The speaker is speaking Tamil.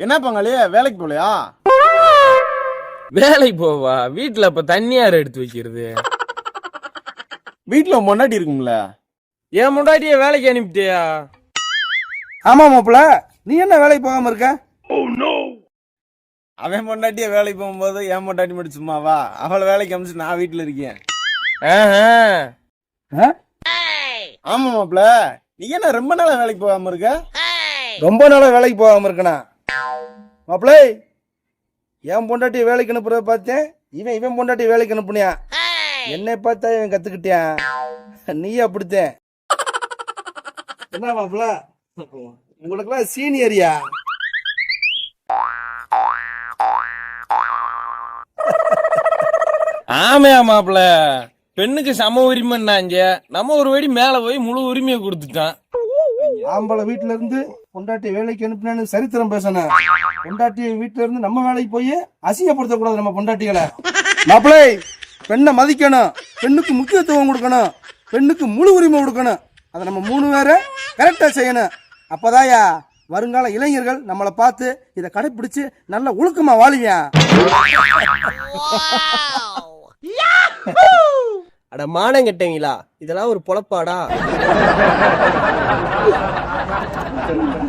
என்ன பங்காளி வேலைக்கு போலையா? வேலைக்கு போவா? வீட்டுல அப்ப தண்ணியார் எடுத்து வைக்கிறது. வீட்டுல முன்னாடி இருக்கும்ல. என் முன்னாடியே வேலைக்கு அனுப்பிட்டியா? ஆமா மாப்பிள, நீ என்ன வேலைக்கு போகாம இருக்க? அவன் பொண்டாட்டிய வேலைக்கு போகும்போது என் பொண்டாட்டி மட்டும் சும்மாவா? அவளை வேலைக்கு அமைச்சு நான் வீட்டுல இருக்கேன். ஆமா மாப்பிள, நீ என்ன ரொம்ப நாளா வேலைக்கு போகாம இருக்க? ரொம்ப நாளா வேலைக்கு போகாம இருக்கனா? மாப்பிள, என் பொண்டாட்டிய வேலைக்கு அனுப்புறத பார்த்தேன். இவன் பொண்டாட்டிய வேலைக்கு அனுப்புனியா? என்னை பார்த்தா இவன் கத்துக்கிட்டியான். நீ அப்படித்தேன். என்ன மாப்பிள, உங்களுக்குலாம் சீனியரியா? ஆமையா மாப்பிள, பெண்ணுக்கு சம உரிமைன்னாங்க. நம்ம ஒரு வெடி மேல போய் முழு உரிமையை கொடுத்துட்டான். ஆம்பளை வீட்டுல இருந்து பொண்டாட்டி வேலைக்கு அனுப்பினு சரித்திரம் பேசணும். பொண்டாட்டி வீட்டுல இருந்து நம்ம வேலைக்கு போய் அசிங்கப்படுத்த கூடாது நம்ம பொண்டாட்டிகளை. மாப்பிளை, பெண்ணை மதிக்கணும், பெண்ணுக்கு முக்கியத்துவம் கொடுக்கணும், பெண்ணுக்கு முழு உரிமை கொடுக்கணும். அதை நம்ம 3 பேரை கரெக்டா செய்யணும். அப்பதாயா வருங்கால இளைஞர்கள் நம்மளை பார்த்து இதை கடைபிடிச்சு நல்ல ஒழுக்கமா வாழுவியா. அட மானம் கெட்டவங்களா, இதெல்லாம் ஒரு பொழப்பாடா?